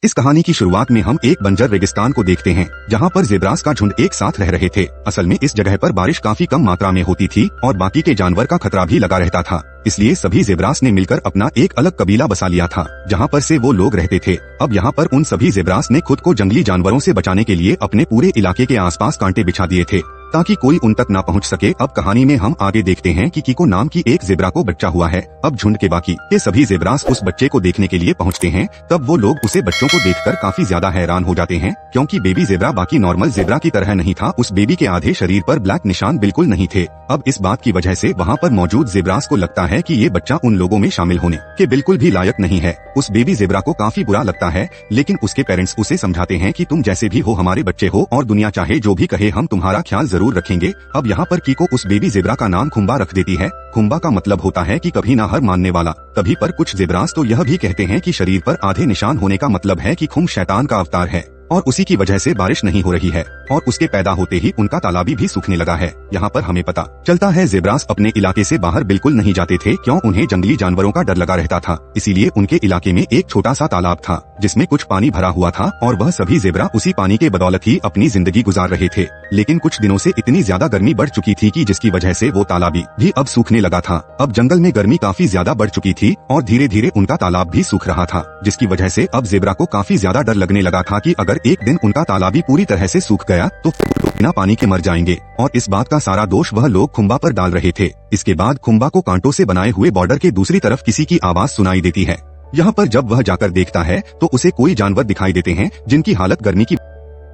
इस कहानी की शुरुआत में हम एक बंजर रेगिस्तान को देखते हैं जहाँ पर ज़ेब्रास का झुंड एक साथ रह रहे थे। असल में इस जगह पर बारिश काफी कम मात्रा में होती थी और बाकी के जानवर का खतरा भी लगा रहता था। इसलिए सभी ज़ेब्रास ने मिलकर अपना एक अलग कबीला बसा लिया था जहाँ पर से वो लोग रहते थे। अब यहाँ पर उन सभी ज़ेब्रास ने खुद को जंगली जानवरों से बचाने के लिए अपने पूरे इलाके के आसपास कांटे बिछा दिए थे ताकि कोई उन तक ना पहुंच सके। अब कहानी में हम आगे देखते हैं कि कीको नाम की एक ज़ेब्रा को बच्चा हुआ है। अब झुंड के बाकी के सभी ज़ेब्रास उस बच्चे को देखने के लिए पहुंचते हैं। तब वो लोग उसे बच्चों को देखकर काफी ज्यादा हैरान हो जाते हैं क्योंकि बेबी ज़ेब्रा बाकी नॉर्मल ज़ेब्रा की तरह नहीं था। उस बेबी के आधे शरीर पर ब्लैक निशान बिल्कुल नहीं थे। अब इस बात की वजह से वहाँ पर मौजूद ज़ेब्रास को लगता है कि ये बच्चा उन लोगों में शामिल होने के बिल्कुल भी लायक नहीं है। उस बेबी ज़ेब्रा को काफी बुरा लगता है, लेकिन उसके पेरेंट्स उसे समझाते हैं कि तुम जैसे भी हो हमारे बच्चे हो और दुनिया चाहे जो भी कहे हम तुम्हारा ख्याल जरूर रखेंगे। अब यहाँ पर कीको उस बेबी ज़ेब्रा का नाम खुम्बा रख देती है। खुम्बा का मतलब होता है कि कभी ना हार मानने वाला। तभी पर कुछ ज़ेब्रास तो यह भी कहते हैं कि शरीर पर आधे निशान होने का मतलब है कि खुम शैतान का अवतार है और उसी की वजह से बारिश नहीं हो रही है और उसके पैदा होते ही उनका तालाबी भी सूखने लगा है। यहाँ पर हमें पता चलता है ज़ेब्रास अपने इलाके से बाहर बिल्कुल नहीं जाते थे क्यों उन्हें जंगली जानवरों का डर लगा रहता था। इसीलिए उनके इलाके में एक छोटा सा तालाब था जिसमें कुछ पानी भरा हुआ था और वह सभी ज़ेब्रा उसी पानी के बदौलत ही अपनी जिंदगी गुजार रहे थे। लेकिन कुछ दिनों से इतनी ज्यादा गर्मी बढ़ चुकी थी कि जिसकी वजह से वो तालाबी भी अब सूखने लगा था। अब जंगल में गर्मी काफी ज्यादा बढ़ चुकी थी और धीरे धीरे उनका तालाब भी सूख रहा था, जिसकी वजह से अब ज़ेब्रा को काफी ज्यादा डर लगने लगा था कि अगर एक दिन उनका तालाबी पूरी तरह से सूख गया तो बिना पानी के मर जाएंगे। और इस बात का सारा दोष वह लोग खुम्बा पर डाल रहे थे। इसके बाद खुम्बा को कांटों से बनाए हुए बॉर्डर के दूसरी तरफ किसी की आवाज सुनाई देती है। यहाँ पर जब वह जाकर देखता है तो उसे कोई जानवर दिखाई देते हैं जिनकी हालत गर्मी की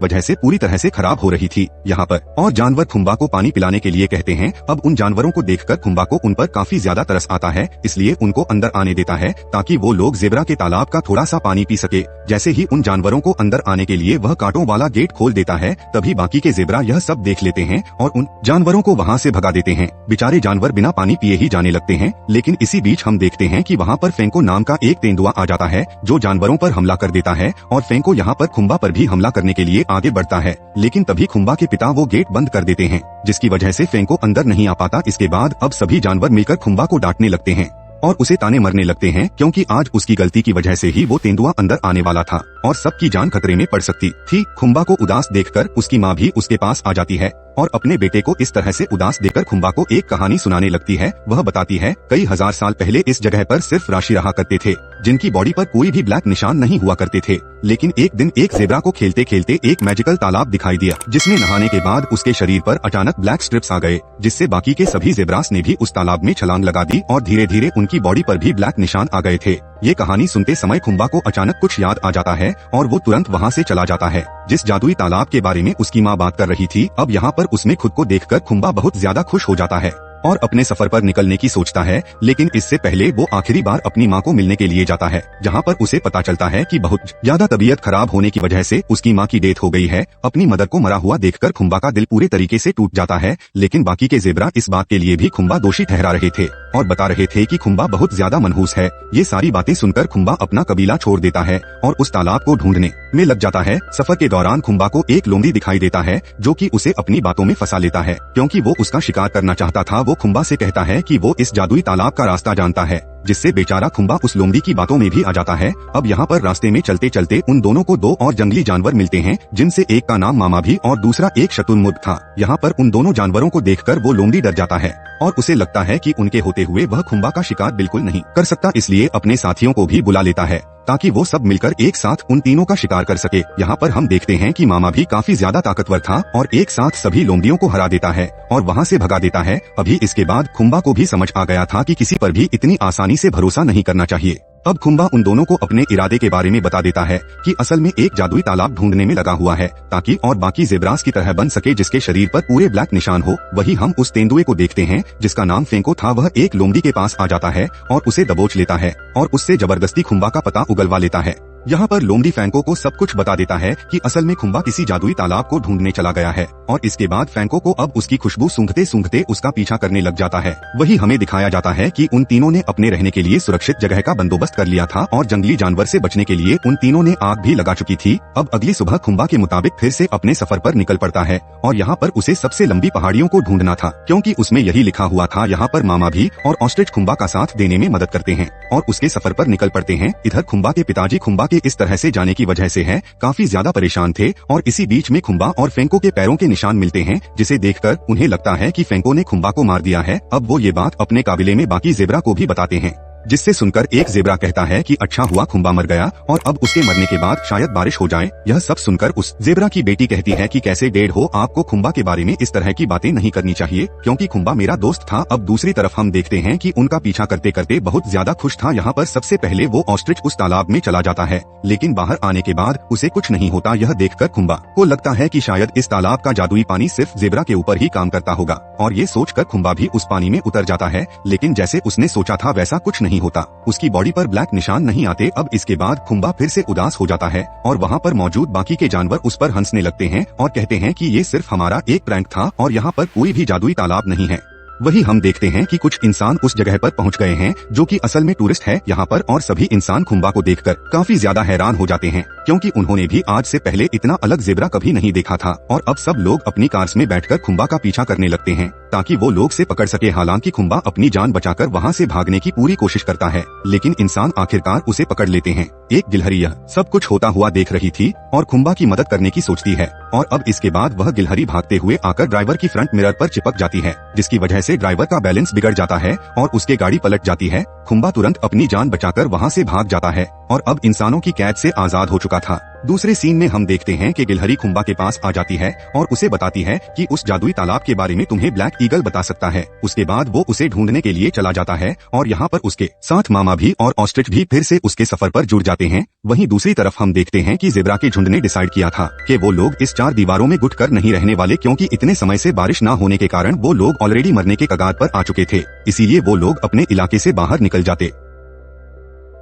वजह से पूरी तरह से खराब हो रही थी यहाँ पर। और जानवर खुम्बा को पानी पिलाने के लिए कहते हैं। अब उन जानवरों को देखकर खुम्बा को उन पर काफी ज्यादा तरस आता है, इसलिए उनको अंदर आने देता है ताकि वो लोग ज़ेब्रा के तालाब का थोड़ा सा पानी पी सके। जैसे ही उन जानवरों को अंदर आने के लिए वह कांटों वाला गेट खोल देता है, तभी बाकी के ज़ेब्रा यह सब देख लेते हैं और उन जानवरों को वहाँ से भगा देते हैं। बेचारे जानवर बिना पानी पिए ही जाने लगते हैं। लेकिन इसी बीच हम देखते हैं कि वहाँ पर फेंको नाम का एक तेंदुआ आ जाता है जो जानवरों पर हमला कर देता है और फेंको यहाँ पर खुम्बा पर भी हमला करने के लिए आगे बढ़ता है। लेकिन तभी खुम्बा के पिता वो गेट बंद कर देते हैं, जिसकी वजह से फेंको अंदर नहीं आ पाता। इसके बाद अब सभी जानवर मिलकर खुम्बा को डांटने लगते हैं और उसे ताने मरने लगते हैं क्योंकि आज उसकी गलती की वजह से ही वो तेंदुआ अंदर आने वाला था और सबकी जान खतरे में पड़ सकती थी। खुम्बा को उदास देखकर उसकी माँ भी उसके पास आ जाती है और अपने बेटे को इस तरह से उदास देखकर खुम्बा को एक कहानी सुनाने लगती है। वह बताती है कई हजार साल पहले इस जगह पर सिर्फ राशि रहा करते थे जिनकी बॉडी पर कोई भी ब्लैक निशान नहीं हुआ करते थे। लेकिन एक दिन एक ज़ेब्रा को खेलते खेलते एक मैजिकल तालाब दिखाई दिया जिसमें नहाने के बाद उसके शरीर पर अचानक ब्लैक स्ट्रिप्स आ गए, जिससे बाकी के सभी ज़ेब्रास ने भी उस तालाब में छलांग लगा दी और धीरे धीरे उनकी बॉडी पर भी ब्लैक निशान आ गए थे। ये कहानी सुनते समय खुम्बा को अचानक कुछ याद आ जाता है और वो तुरंत वहाँ से चला जाता है जिस जादुई तालाब के बारे में उसकी माँ बात कर रही थी। अब यहाँ पर उसमें खुद को देखकर खुम्बा बहुत ज्यादा खुश हो जाता है और अपने सफर पर निकलने की सोचता है। लेकिन इससे पहले वो आखिरी बार अपनी माँ को मिलने के लिए जाता है, जहाँ पर उसे पता चलता है कि बहुत ज्यादा तबीयत खराब होने की वजह से उसकी माँ की डेथ हो गई है। अपनी मदर को मरा हुआ देखकर खुम्बा का दिल पूरे तरीके से टूट जाता है। लेकिन बाकी के ज़ेब्रा इस बात के लिए भी खुम्बा दोषी ठहरा रहे थे और बता रहे थे कि खुम्बा बहुत ज्यादा मनहूस है। ये सारी बातें सुनकर खुम्बा अपना कबीला छोड़ देता है और उस तालाब को ढूंढने में लग जाता है। सफर के दौरान खुम्बा को एक लोमड़ी दिखाई देता है जो कि उसे अपनी बातों में फंसा लेता है क्योंकि वो उसका शिकार करना चाहता था। वो खुम्बा से कहता है कि वो इस जादुई तालाब का रास्ता जानता है, जिससे बेचारा खुम्बा उस लोमड़ी की बातों में भी आ जाता है। अब यहाँ पर रास्ते में चलते चलते उन दोनों को दो और जंगली जानवर मिलते हैं जिनसे एक का नाम मामा भी और दूसरा एक शतुरमुर्ग था। यहाँ पर उन दोनों जानवरों को देखकर वो लोमड़ी डर जाता है और उसे लगता है कि उनके होते हुए वह खुम्बा का शिकार बिल्कुल नहीं कर सकता, इसलिए अपने साथियों को भी बुला लेता है ताकि वो सब मिलकर एक साथ उन तीनों का शिकार कर सके। यहाँ पर हम देखते हैं कि मामा भी काफी ज्यादा ताकतवर था और एक साथ सभी लोमड़ियों को हरा देता है और वहाँ से भगा देता है। अभी इसके बाद खुम्बा को भी समझ आ गया था कि किसी पर भी इतनी आसानी से भरोसा नहीं करना चाहिए। अब खुम्बा उन दोनों को अपने इरादे के बारे में बता देता है कि असल में एक जादुई तालाब ढूंढने में लगा हुआ है ताकि और बाकी ज़ेब्रास की तरह बन सके जिसके शरीर पर पूरे ब्लैक निशान हो। वही हम उस तेंदुए को देखते हैं जिसका नाम फेंको था। वह एक लोमड़ी के पास आ जाता है और उसे दबोच लेता है और उससे जबरदस्ती खुम्बा का पता उगलवा लेता है। यहाँ पर लोमड़ी फेंको को सब कुछ बता देता है कि असल में खुम्बा किसी जादुई तालाब को ढूंढने चला गया है और इसके बाद फेंको को अब उसकी खुशबू सूंघते सूंघते उसका पीछा करने लग जाता है। वही हमें दिखाया जाता है कि उन तीनों ने अपने रहने के लिए सुरक्षित जगह का बंदोबस्त कर लिया था और जंगली जानवर से बचने के लिए उन तीनों ने आग भी लगा चुकी थी। अब अगली सुबह खुम्बा के मुताबिक फिर से अपने सफर पर निकल पड़ता है और यहाँ पर उसे सबसे लंबी पहाड़ियों को ढूंढना था क्योंकि उसमें यही लिखा हुआ था यहाँ पर मामा भी और ऑस्ट्रिच खुम्बा का साथ देने में मदद करते हैं और उसके सफर पर निकल पड़ते हैं। इधर खुम्बा के पिताजी खुम्बा के के इस तरह से जाने की वजह से है काफी ज्यादा परेशान थे और इसी बीच में खुम्बा और फेंको के पैरों के निशान मिलते हैं, जिसे देखकर उन्हें लगता है कि फेंको ने खुम्बा को मार दिया है। अब वो ये बात अपने काबिले में बाकी जेब्रा को भी बताते हैं, जिससे सुनकर एक जेब्रा कहता है कि अच्छा हुआ खुम्बा मर गया और अब उसके मरने के बाद शायद बारिश हो जाए। यह सब सुनकर उस जेब्रा की बेटी कहती है कि कैसे डेड हो, आपको खुम्बा के बारे में इस तरह की बातें नहीं करनी चाहिए क्योंकि खुम्बा मेरा दोस्त था। अब दूसरी तरफ हम देखते हैं कि उनका पीछा करते करते बहुत ज्यादा खुश था। यहाँ पर सबसे पहले वो ऑस्ट्रिच उस तालाब में चला जाता है, लेकिन बाहर आने के बाद उसे कुछ नहीं होता। यह देखकर खुम्बा को लगता है कि शायद इस तालाब का जादुई पानी सिर्फ जेब्रा के ऊपर ही काम करता होगा और ये सोचकर खुम्बा भी उस पानी में उतर जाता है, लेकिन जैसे उसने सोचा था वैसा कुछ नहीं होता। उसकी बॉडी पर ब्लैक निशान नहीं आते। अब इसके बाद खुम्बा फिर से उदास हो जाता है और वहाँ पर मौजूद बाकी के जानवर उस पर हंसने लगते हैं और कहते हैं कि ये सिर्फ हमारा एक प्रैंक था और यहाँ पर कोई भी जादुई तालाब नहीं है। वही हम देखते हैं कि कुछ इंसान उस जगह पर पहुंच गए हैं जो कि असल में टूरिस्ट है यहाँ पर, और सभी इंसान खुम्बा को देखकर काफी ज्यादा हैरान हो जाते हैं क्योंकि उन्होंने भी आज से पहले इतना अलग जेब्रा कभी नहीं देखा था। और अब सब लोग अपनी कार्स में बैठकर खुम्बा का पीछा करने लगते हैं ताकि वो लोग से पकड़ सके। हालांकि खुम्बा अपनी जान बचाकर वहाँ से भागने की पूरी कोशिश करता है, लेकिन इंसान आखिरकार उसे पकड़ लेते हैं। एक गिलहरी यह सब कुछ होता हुआ देख रही थी और खुम्बा की मदद करने की सोचती है और अब इसके बाद वह गिलहरी भागते हुए आकर ड्राइवर की फ्रंट मिरर पर चिपक जाती है, जिसकी वजह से ड्राइवर का बैलेंस बिगड़ जाता है और उसके गाड़ी पलट जाती है। खुम्बा तुरंत अपनी जान बचाकर वहाँ से भाग जाता है और अब इंसानों की कैद से आजाद हो चुका था। दूसरे सीन में हम देखते हैं कि गिलहरी खुम्बा के पास आ जाती है और उसे बताती है कि उस जादुई तालाब के बारे में तुम्हें ब्लैक ईगल बता सकता है। उसके बाद वो उसे ढूंढने के लिए चला जाता है और यहाँ पर उसके साथ मामा भी और ऑस्ट्रिच भी फिर से उसके सफर पर जुड़ जाते हैं। वहीं दूसरी तरफ हम देखते हैं कि जेब्रा के झुंड ने डिसाइड किया था कि वो लोग इस चार दीवारों में घुट कर नहीं रहने वाले क्योंकि इतने समय से बारिश न होने के कारण वो लोग ऑलरेडी मरने के कगार पर आ चुके थे, इसीलिए वो लोग अपने इलाके से बाहर निकल जाते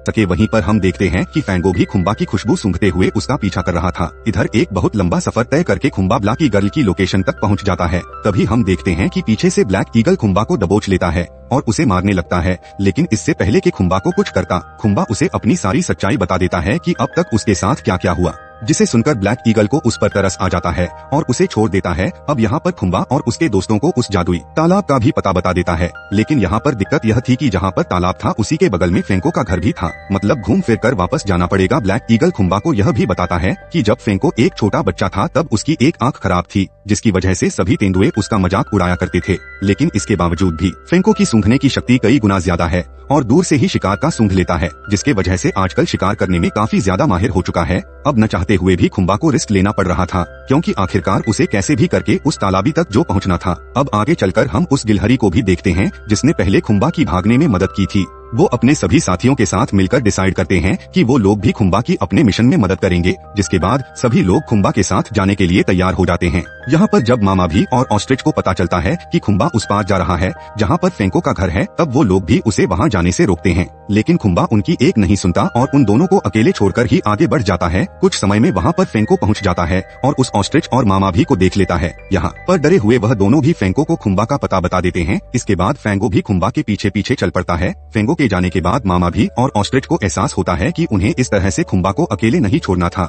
सके। वहीं पर हम देखते हैं कि फैंगो भी खुम्बा की खुशबू सूंघते हुए उसका पीछा कर रहा था। इधर एक बहुत लंबा सफर तय करके खुम्बा ब्लैक ईगल की लोकेशन तक पहुंच जाता है। तभी हम देखते हैं कि पीछे से ब्लैक ईगल खुम्बा को दबोच लेता है और उसे मारने लगता है, लेकिन इससे पहले कि खुम्बा को कुछ करता, खुम्बा उसे अपनी सारी सच्चाई बता देता है कि अब तक उसके साथ क्या क्या हुआ, जिसे सुनकर ब्लैक ईगल को उस पर तरस आ जाता है और उसे छोड़ देता है। अब यहाँ पर खुम्बा और उसके दोस्तों को उस जादुई तालाब का भी पता बता देता है, लेकिन यहाँ पर दिक्कत यह थी कि जहाँ पर तालाब था उसी के बगल में फेंको का घर भी था, मतलब घूम फिर कर वापस जाना पड़ेगा। ब्लैक ईगल खुम्बा को यह भी बताता है कि जब फेंको एक छोटा बच्चा था तब उसकी एक आंख खराब थी, जिसकी वजह से सभी तेंदुए उसका मजाक उड़ाया करते थे, लेकिन इसके बावजूद भी फेंको की सूंघने की शक्ति कई गुना ज्यादा है और दूर से ही शिकार का सूंघ लेता है, जिसके वजह से आजकल शिकार करने में काफी ज्यादा माहिर हो चुका है। अब न चाहते हुए भी खुम्बा को रिस्क लेना पड़ रहा था क्योंकि आखिरकार उसे कैसे भी करके उस तालाबी तक जो पहुंचना था। अब आगे चलकर हम उस गिलहरी को भी देखते हैं जिसने पहले खुम्बा की भागने में मदद की थी। वो अपने सभी साथियों के साथ मिलकर डिसाइड करते हैं कि वो लोग भी खुम्बा की अपने मिशन में मदद करेंगे, जिसके बाद सभी लोग खुम्बा के साथ जाने के लिए तैयार हो जाते हैं। यहाँ पर जब मामा भी और ऑस्ट्रिच को पता चलता है कि खुम्बा उस पार जा रहा है जहाँ पर फेंको का घर है, तब वो लोग भी उसे वहाँ जाने से रोकते हैं, लेकिन खुम्बा उनकी एक नहीं सुनता और उन दोनों को अकेले छोड़कर ही आगे बढ़ जाता है। कुछ समय में वहाँ पर फेंको पहुँच जाता है और उस ऑस्ट्रिच और मामा भी को देख लेता है। यहाँ पर डरे हुए वह दोनों भी फेंको को खुम्बा का पता बता देते हैं। इसके बाद फेंगो भी खुम्बा के पीछे पीछे चल पड़ता है। फेंगो के जाने के बाद मामा भी और ऑस्ट्रिच को एहसास होता है कि उन्हें इस तरह से खुम्बा को अकेले नहीं छोड़ना था,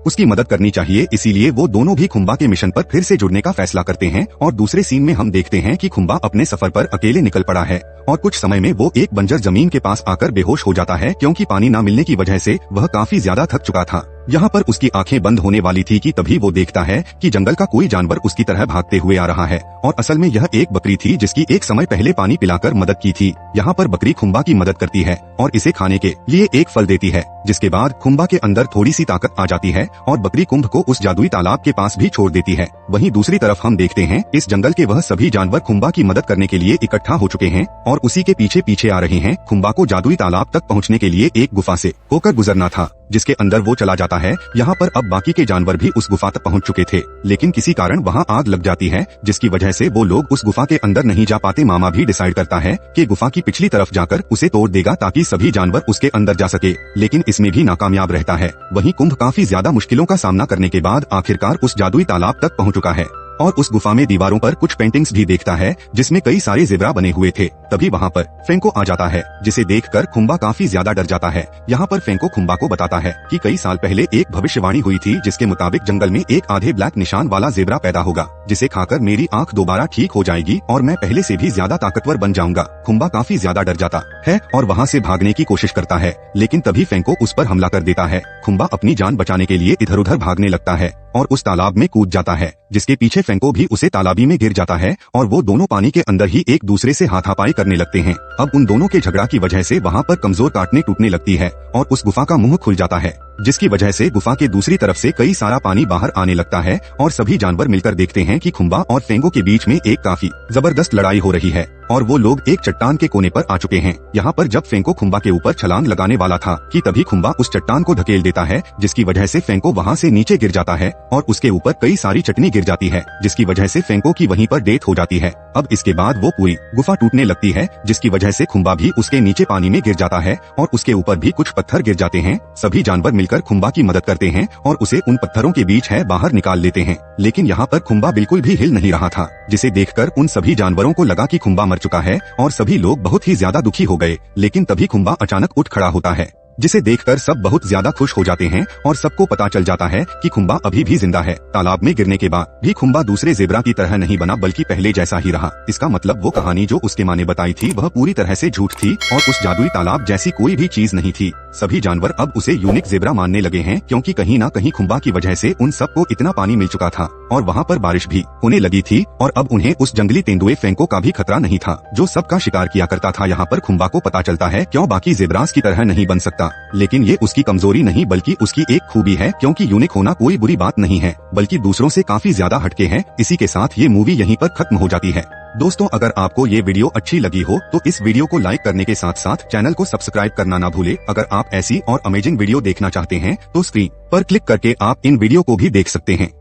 उसकी मदद करनी चाहिए, इसीलिए वो दोनों भी खुम्बा के मिशन पर फिर से जुड़ने का फैसला करते हैं। और दूसरे सीन में हम देखते हैं कि खुम्बा अपने सफर पर अकेले निकल पड़ा है और कुछ समय में वो एक बंजर जमीन के पास आकर बेहोश हो जाता है क्योंकि पानी न मिलने की वजह से वह काफी ज्यादा थक चुका था। यहाँ पर उसकी आंखें बंद होने वाली थी कि तभी वो देखता है कि जंगल का कोई जानवर उसकी तरह भागते हुए आ रहा है और असल में यह एक बकरी थी जिसकी एक समय पहले पानी पिलाकर मदद की थी। यहाँ पर बकरी खुम्बा की मदद करती है और इसे खाने के लिए एक फल देती है, जिसके बाद खुम्बा के अंदर थोड़ी सी ताकत आ जाती है और बकरी कुंभ को उस जादुई तालाब के पास भी छोड़ देती है। वहीं दूसरी तरफ हम देखते हैं इस जंगल के वह सभी जानवर खुम्बा की मदद करने के लिए इकट्ठा हो चुके हैं और उसी के पीछे पीछे आ रहे हैं। खुम्बा को जादुई तालाब तक पहुँचने के लिए एक गुफा से होकर गुजरना था, जिसके अंदर वो चला जाता है। यहाँ पर अब बाकी के जानवर भी उस गुफा तक पहुँच चुके थे, लेकिन किसी कारण वहाँ आग लग जाती है, जिसकी वजह से वो लोग उस गुफा के अंदर नहीं जा पाते। मामा भी डिसाइड करता है कि गुफा की पिछली तरफ जाकर उसे तोड़ देगा ताकि सभी जानवर उसके अंदर जा सके, लेकिन इसमें भी नाकामयाब रहता है। वहीं कुंभ काफी ज्यादा मुश्किलों का सामना करने के बाद आखिरकार उस जादुई तालाब तक पहुँच चुका है। और उस गुफा में दीवारों पर कुछ पेंटिंग्स भी देखता है जिसमें कई सारे ज़ेब्रा बने हुए थे। तभी वहाँ पर फेंको आ जाता है, जिसे देखकर खुम्बा काफी ज्यादा डर जाता है। यहाँ पर फेंको खुम्बा को बताता है कि कई साल पहले एक भविष्यवाणी हुई थी जिसके मुताबिक जंगल में एक आधे ब्लैक निशान वाला ज़ेब्रा पैदा होगा, जिसे खाकर मेरी आंख दोबारा ठीक हो जाएगी और मैं पहले से भी ज्यादा ताकतवर बन जाऊंगा। खुम्बा काफी ज्यादा डर जाता है और वहाँ से भागने की कोशिश करता है, लेकिन तभी फेंको उस पर हमला कर देता है। खुम्बा अपनी जान बचाने के लिए इधर उधर भागने लगता है और उस तालाब में कूद जाता है, जिसके पीछे फेंको भी उसे तालाबी में गिर जाता है और वो दोनों पानी के अंदर ही एक दूसरे से हाथापाई करने लगते हैं। अब उन दोनों के झगड़ा की वजह से वहाँ पर कमजोर काटने टूटने लगती है और उस गुफा का मुंह खुल जाता है, जिसकी वजह से गुफा के दूसरी तरफ से कई सारा पानी बाहर आने लगता है और सभी जानवर मिलकर देखते हैं कि खुम्बा और फेंगो के बीच में एक काफी जबरदस्त लड़ाई हो रही है और वो लोग एक चट्टान के कोने पर आ चुके हैं। यहाँ पर जब फेंको खुम्बा के ऊपर छलांग लगाने वाला था कि तभी खुम्बा उस चट्टान को धकेल देता है, जिसकी वजह से फेंको वहाँ से नीचे गिर जाता है और उसके ऊपर कई सारी चटनी गिर जाती है, जिसकी वजह से फेंको की वहीं पर डेथ हो जाती है। अब इसके बाद वो पूरी गुफा टूटने लगती है, जिसकी वजह से खुम्बा भी उसके नीचे पानी में गिर जाता है और उसके ऊपर भी कुछ पत्थर गिर जाते हैं। सभी जानवर मिलकर खुम्बा की मदद करते हैं और उसे उन पत्थरों के बीच है बाहर निकाल लेते हैं, लेकिन यहाँ पर खुम्बा बिल्कुल भी हिल नहीं रहा था, जिसे देखकर उन सभी जानवरों को लगा कि खुम्बा मर चुका है और सभी लोग बहुत ही ज्यादा दुखी हो गए। लेकिन तभी खुम्बा अचानक उठ खड़ा होता है, जिसे देखकर सब बहुत ज्यादा खुश हो जाते हैं और सबको पता चल जाता है कि खुम्बा अभी भी जिंदा है। तालाब में गिरने के बाद भी खुम्बा दूसरे ज़ेब्रा की तरह नहीं बना, बल्कि पहले जैसा ही रहा। इसका मतलब वो कहानी जो उसके माँ ने बताई थी वह पूरी तरह से झूठ थी और उस जादुई तालाब जैसी कोई भी चीज नहीं थी। सभी जानवर अब उसे यूनिक ज़ेब्रा मानने लगे हैं, क्योंकि कहीं न कहीं खुम्बा की वजह से उन सबको इतना पानी मिल चुका था और वहाँ पर बारिश भी होने लगी थी और अब उन्हें उस जंगली तेंदुए फेंको का भी खतरा नहीं था, जो सबका शिकार किया करता था। यहाँ पर खुम्बा को पता चलता है क्यों बाकी ज़ेब्रास की तरह नहीं बन सकता, लेकिन ये उसकी कमजोरी नहीं बल्कि उसकी एक खूबी है, क्योंकि यूनिक होना कोई बुरी बात नहीं है, बल्कि दूसरों से काफी ज्यादा हटके है। इसी के साथ ये मूवी यहीं पर खत्म हो जाती है। दोस्तों, अगर आपको ये वीडियो अच्छी लगी हो तो इस वीडियो को लाइक करने के साथ साथ चैनल को सब्सक्राइब करना ना भूले। अगर आप ऐसी और अमेजिंग वीडियो देखना चाहते हैं तो स्क्रीन पर क्लिक करके आप इन वीडियो को भी देख सकते हैं।